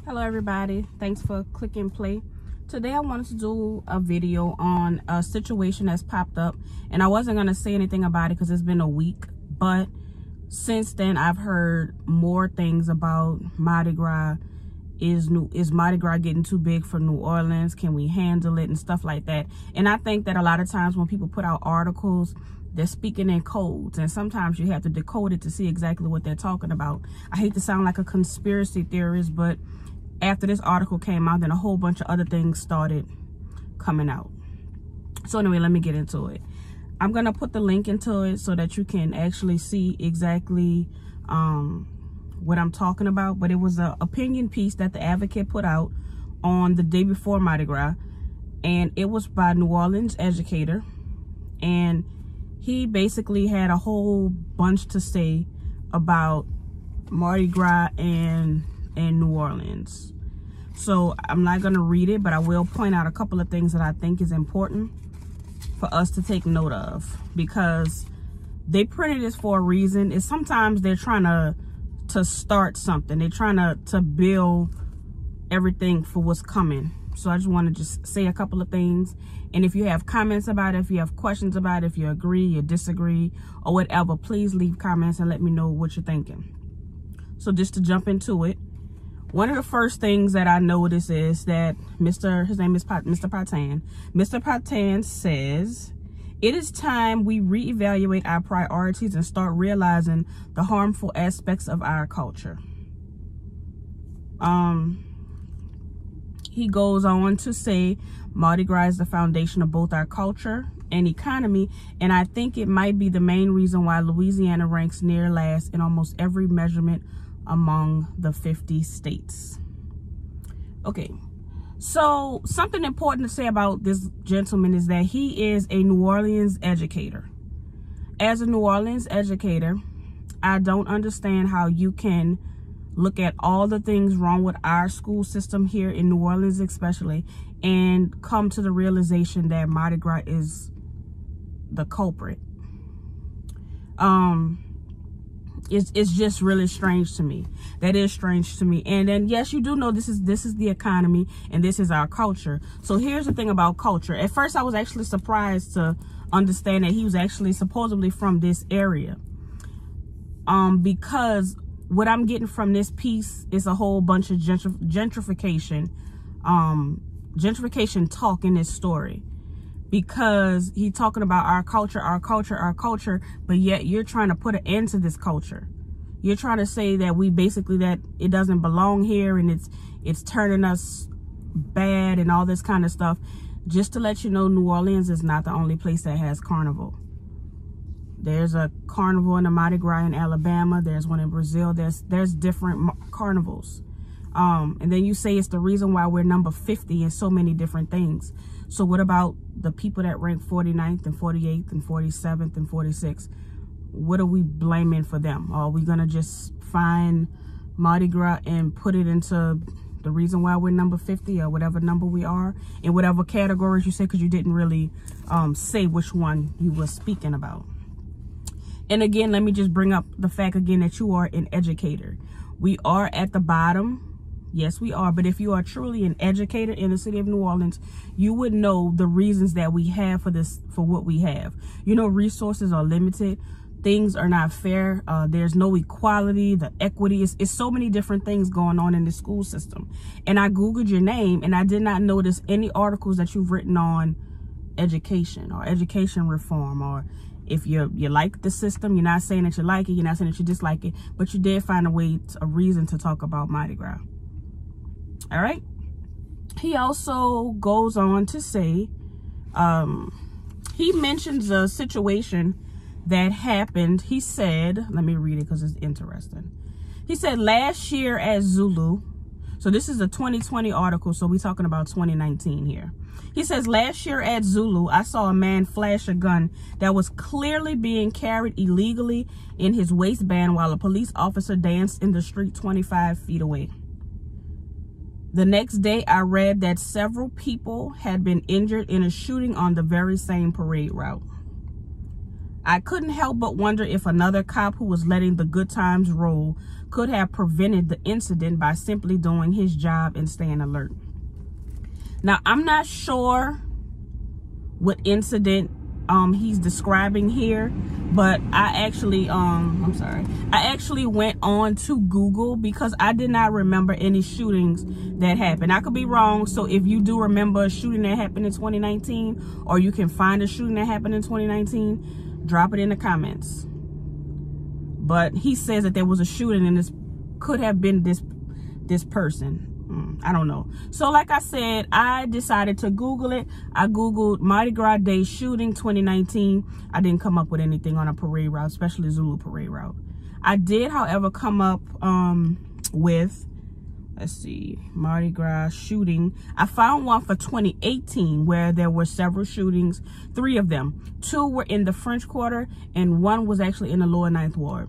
Hello everybody, thanks for clicking play. Today I wanted to do a video on a situation that's popped up, and I wasn't going to say anything about it because it's been a week, but since then I've heard more things about Mardi Gras. Is Mardi Gras getting too big for New Orleans? Can we handle it and stuff like that? And I think that a lot of times when people put out articles, they're speaking in codes, and sometimes you have to decode it to see exactly what they're talking about. I hate to sound like a conspiracy theorist, but after this article came out, then a whole bunch of other things started coming out. So anyway, let me get into it. I'm gonna put the link into it so that you can actually see exactly what I'm talking about. But it was an opinion piece that the Advocate put out on the day before Mardi Gras, and it was by New Orleans educator, and he basically had a whole bunch to say about Mardi Gras and New Orleans. So I'm not going to read it, but I will point out a couple of things that I think is important for us to take note of, because they printed this for a reason. It's sometimes they're trying to start something. They're trying to build everything for what's coming. So I just want to just say a couple of things, and if you have comments about it, if you have questions about it, if you agree, you disagree, or whatever, please leave comments and let me know what you're thinking. So just to jump into it, one of the first things that I noticed is that his name is Mr. Patan. Mr. Patan says, "It is time we reevaluate our priorities and start realizing the harmful aspects of our culture." He goes on to say, Mardi Gras is the foundation of both our culture and economy, and I think it might be the main reason why Louisiana ranks near last in almost every measurement among the 50 states. Okay, so something important to say about this gentleman is that he is a New Orleans educator. As a New Orleans educator, I don't understand how you can look at all the things wrong with our school system here in New Orleans especially, and come to the realization that Mardi Gras is the culprit. It's just really strange to me. That is strange to me. And then yes, you do know this is the economy and this is our culture. So here's the thing about culture. At first I was actually surprised to understand that he was actually supposedly from this area. Because what I'm getting from this piece is a whole bunch of gentrification talk in this story. Because he's talking about our culture, but yet you're trying to put an end to this culture. You're trying to say that that it doesn't belong here, and it's turning us bad and all this kind of stuff. Just to let you know, New Orleans is not the only place that has carnival. There's a carnival in the Mardi Gras in Alabama. There's one in Brazil. There's different carnivals. And then you say it's the reason why we're number 50 in so many different things. So what about the people that rank 49th and 48th and 47th and 46th? What are we blaming for them? Are we going to just find Mardi Gras and put it into the reason why we're number 50 or whatever number we are in whatever categories you say, because you didn't really say which one you were speaking about? And again, let me just bring up the fact again that you are an educator. We are at the bottom. Yes, we are. But if you are truly an educator in the city of New Orleans, you would know the reasons that we have for what we have. You know, resources are limited. Things are not fair. There's no equality. The equity is so many different things going on in the school system. And I Googled your name, and I did not notice any articles that you've written on education or education reform, or if you like the system. You're not saying that you like it. You're not saying that you dislike it, but you did find a reason to talk about Mardi Gras. All right. He also goes on to say, he mentions a situation that happened. He said, let me read it because it's interesting. He said last year at Zulu, so this is a 2020 article, so we're talking about 2019 here. He says, last year at Zulu, I saw a man flash a gun that was clearly being carried illegally in his waistband while a police officer danced in the street 25 feet away. The next day, I read that several people had been injured in a shooting on the very same parade route. I couldn't help but wonder if another cop who was letting the good times roll could have prevented the incident by simply doing his job and staying alert. Now, I'm not sure what incident he's describing here, but I actually I actually went on to Google because I did not remember any shootings that happened. I could be wrong, so if you do remember a shooting that happened in 2019, or you can find a shooting that happened in 2019, drop it in the comments. But he says that there was a shooting, and this could have been this person. I don't know. So like I said, I decided to Google it. I Googled Mardi Gras Day shooting 2019. I didn't come up with anything on a parade route, especially Zulu parade route. I did, however, come up with, let's see, Mardi Gras shooting. I found one for 2018 where there were several shootings, 3 of them. 2 were in the French Quarter and 1 was actually in the Lower 9th Ward.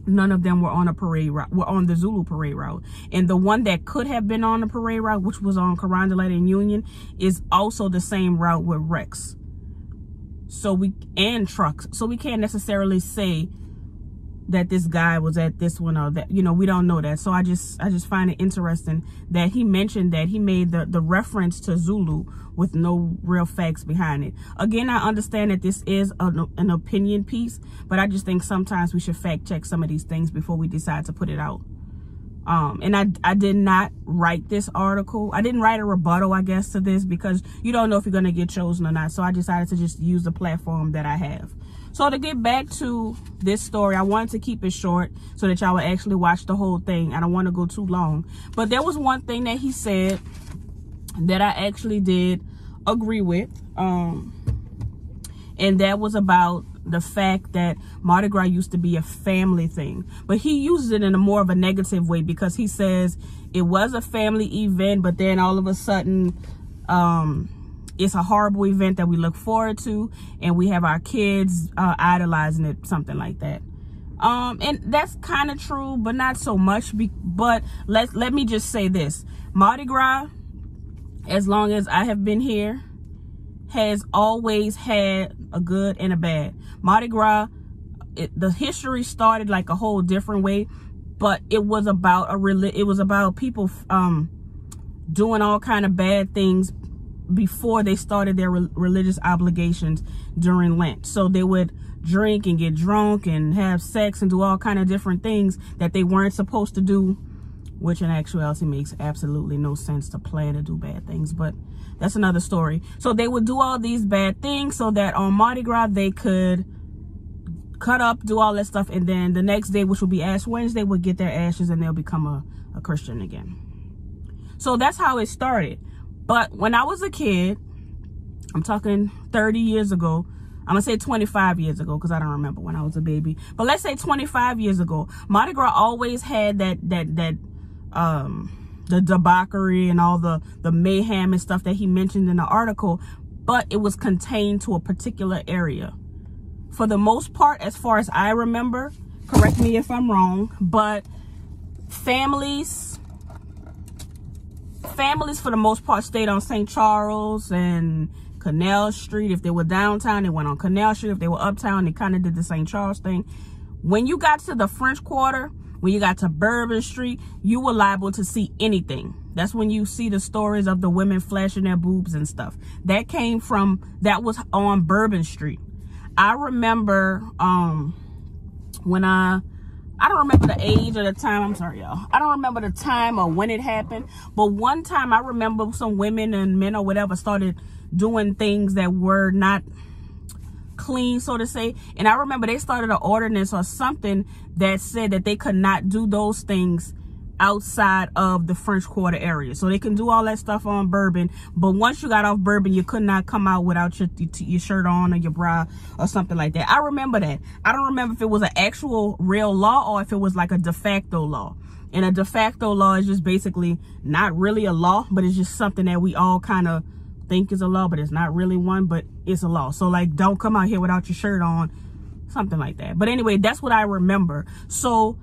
None of them were on a parade route, were on the Zulu parade route. And the one that could have been on the parade route, which was on Carondelet and Union, is also the same route with Rex. And trucks. So we can't necessarily say that this guy was at this one or that, you know, we don't know that. So I just find it interesting that he mentioned that he made the reference to Zulu with no real facts behind it. Again, I understand that this is an opinion piece, but I just think sometimes we should fact check some of these things before we decide to put it out. And I did not write this article. I didn't write a rebuttal, I guess, to this, because you don't know if you're going to get chosen or not. So I decided to just use the platform that I have. So to get back to this story, I wanted to keep it short so that y'all would actually watch the whole thing. I don't want to go too long. But there was one thing that he said that I actually did agree with. And that was about the fact that Mardi Gras used to be a family thing. But he uses it in a more of a negative way, because he says it was a family event, but then all of a sudden it's a horrible event that we look forward to, and we have our kids idolizing it, something like that. And that's kind of true, but not so much. But let me just say this. Mardi Gras, as long as I have been here, has always had a good and a bad. Mardi Gras, the history started like a whole different way, but it was about people doing all kind of bad things before they started their religious obligations during Lent. So they would drink and get drunk and have sex and do all kind of different things that they weren't supposed to do, which in actuality makes absolutely no sense to plan to do bad things, but that's another story. So they would do all these bad things so that on Mardi Gras they could cut up, do all that stuff, and then the next day, which would be Ash Wednesday, would get their ashes and they'll become a Christian again. So that's how it started. But when I was a kid, I'm talking 30 years ago, I'm going to say 25 years ago because I don't remember when I was a baby. But let's say 25 years ago, Mardi Gras always had the debauchery and all the mayhem and stuff that he mentioned in the article, but it was contained to a particular area. For the most part, as far as I remember, correct me if I'm wrong, but families for the most part stayed on St. Charles and Canal Street. If they were downtown, they went on Canal Street. If they were uptown, they kind of did the St. Charles thing. When you got to the French Quarter, when you got to Bourbon Street, you were liable to see anything. That's when you see the stories of the women flashing their boobs and stuff. That was on Bourbon Street. I remember I don't remember the age or the time. I'm sorry, y'all. I don't remember the time or when it happened. But one time I remember some women and men or whatever started doing things that were not clean, so to say. And I remember they started an ordinance or something that said that they could not do those things outside of the French Quarter area. So they can do all that stuff on Bourbon, but once you got off Bourbon, you could not come out without your shirt on or your bra or something like that. I remember that. I don't remember if it was an actual real law or if it was like a de facto law. And a de facto law is just basically not really a law, but it's just something that we all kind of think is a law, but it's not really one, but it's a law. So like, don't come out here without your shirt on, something like that. But anyway, that's what I remember. So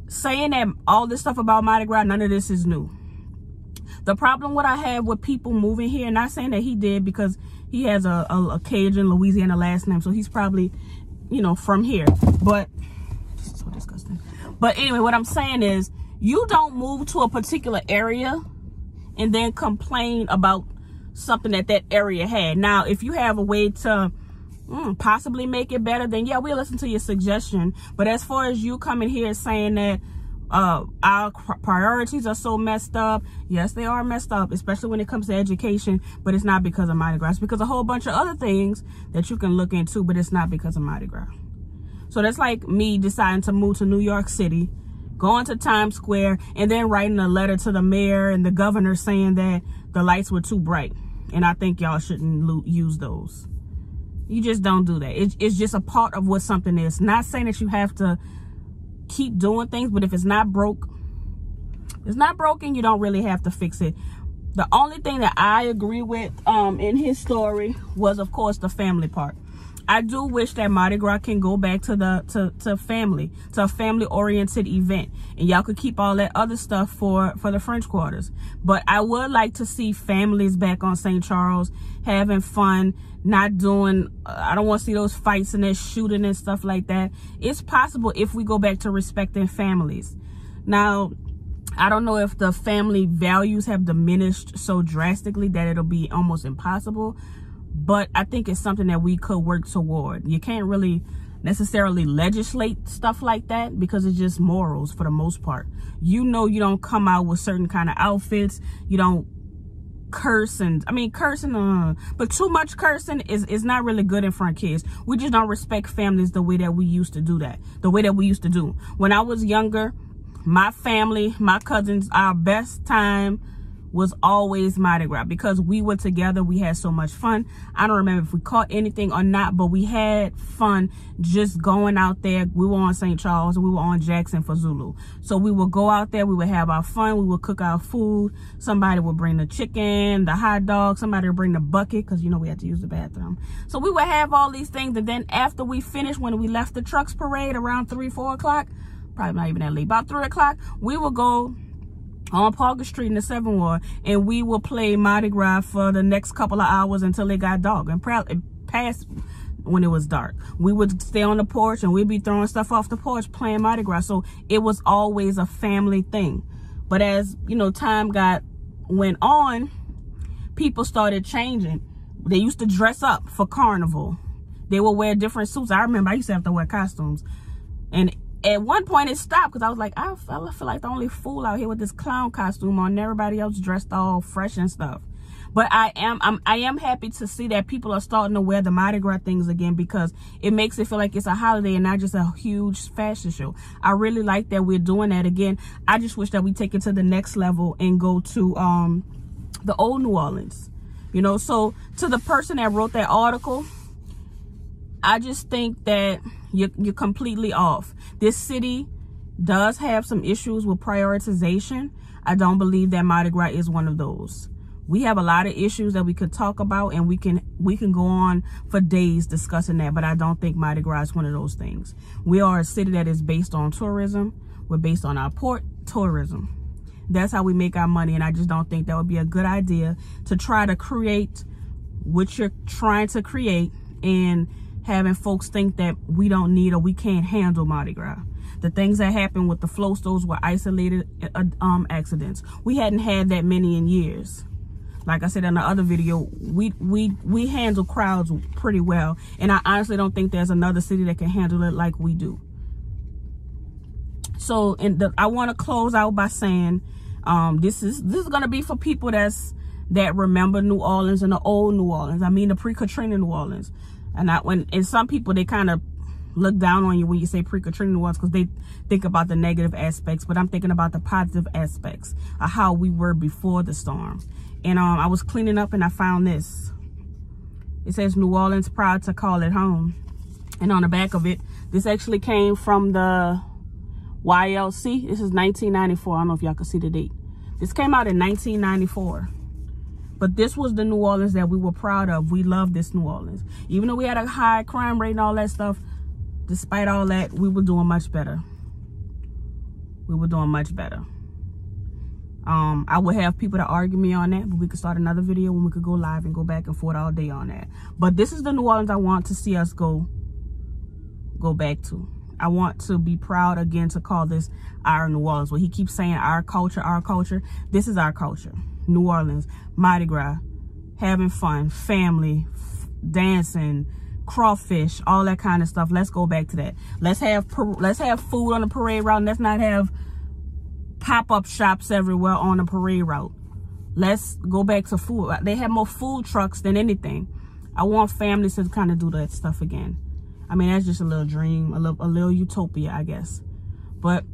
saying that all this stuff about Mardi Gras, none of this is new. The problem what I had with people moving here, not saying that he did, because He has a Cajun, Louisiana last name, so he's probably, you know, from here. But this is so disgusting. But anyway, what I'm saying is, you don't move to a particular area and then complain about something that area had. Now, if you have a way to possibly make it better, then yeah, we'll listen to your suggestion. But as far as you coming here saying that our priorities are so messed up, yes, they are messed up, especially when it comes to education, but it's not because of Mardi Gras. It's because of a whole bunch of other things that you can look into, but it's not because of Mardi Gras. So that's like me deciding to move to New York City, going to Times Square, and then writing a letter to the mayor and the governor saying that the lights were too bright, and I think y'all shouldn't use those. You just don't do that. It's just a part of what something is. Not saying that you have to keep doing things, but if it's not broke, it's not broken. You don't really have to fix it. The only thing that I agree with in his story was, of course, the family part. I do wish that Mardi Gras can go back to a family oriented event, and y'all could keep all that other stuff for the French Quarters. But I would like to see families back on St. Charles having fun, not doing, I don't want to see those fights and that shooting and stuff like that. It's possible if we go back to respecting families. Now, I don't know if the family values have diminished so drastically that it'll be almost impossible, but I think it's something that we could work toward. You can't really necessarily legislate stuff like that because it's just morals for the most part. You know, you don't come out with certain kind of outfits. You don't curse, and I mean cursing, but too much cursing is not really good in front of kids. We just don't respect families the way that we used to do when I was younger. My family, my cousins, our best time was always Mardi Gras because we were together. We had so much fun. I don't remember if we caught anything or not, but we had fun just going out there. We were on St. Charles and we were on Jackson for Zulu. So we would go out there, we would have our fun, we would cook our food. Somebody would bring the chicken, the hot dog, somebody would bring the bucket because, you know, we had to use the bathroom. So we would have all these things, and then after we finished, when we left the trucks parade around 3, 4 o'clock, probably not even that late, about 3 o'clock, we would go on Parker Street in the 7th Ward, and we will play Mardi Gras for the next couple of hours until it got dark, and past when it was dark. We would stay on the porch and we'd be throwing stuff off the porch playing Mardi Gras. So it was always a family thing. But as, you know, time went on, people started changing. They used to dress up for carnival. They would wear different suits. I remember I used to have to wear costumes, and at one point it stopped because I was like, I feel like the only fool out here with this clown costume on, and everybody else dressed all fresh and stuff. But I am happy to see that people are starting to wear the Mardi Gras things again, because it makes it feel like it's a holiday and not just a huge fashion show. I really like that we're doing that again. I just wish that we take it to the next level and go to the old New Orleans. You know, so to the person that wrote that article, I just think that you're completely off. This city does have some issues with prioritization. I don't believe that Mardi Gras is one of those. We have a lot of issues that we could talk about, and we can go on for days discussing that, but I don't think Mardi Gras is one of those things. We are a city that is based on tourism. We're based on our port tourism. That's how we make our money, and I just don't think that would be a good idea to try to create what you're trying to create and having folks think that we don't need or we can't handle Mardi Gras. The things that happened with the flow stores were isolated accidents. We hadn't had that many in years. Like I said in the other video, we handle crowds pretty well, and I honestly don't think there's another city that can handle it like we do. So I want to close out by saying this is going to be for people that remember New Orleans and the old New Orleans. I mean the pre-Katrina New Orleans. And some people, they kind of look down on you when you say pre-Katrina New Orleans because they think about the negative aspects, but I'm thinking about the positive aspects of how we were before the storm. And I was cleaning up and I found this. It says New Orleans proud to call it home. And on the back of it, this actually came from the YLC. This is 1994. I don't know if y'all can see the date. This came out in 1994. But this was the New Orleans that we were proud of. We loved this New Orleans. Even though we had a high crime rate and all that stuff, despite all that, we were doing much better. We were doing much better. I would have people to argue me on that, but we could start another video when we could go live and go back and forth all day on that. But this is the New Orleans I want to see us go back to. I want to be proud again to call this our New Orleans. Well, he keeps saying our culture, our culture. This is our culture. New Orleans, Mardi Gras, having fun, family, dancing, crawfish, all that kind of stuff. Let's go back to that. Let's have food on the parade route. Let's not have pop-up shops everywhere on the parade route. Let's go back to food. They have more food trucks than anything. I want families to kind of do that stuff again. I mean, that's just a little dream, a little utopia, I guess. But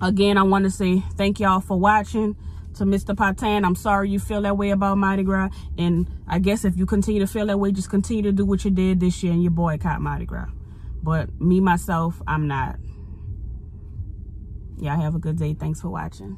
again, I want to say thank y'all for watching. To Mr. Patan, I'm sorry you feel that way about Mardi Gras. And I guess if you continue to feel that way, just continue to do what you did this year and you boycott Mardi Gras. But me, myself, I'm not. Y'all have a good day. Thanks for watching.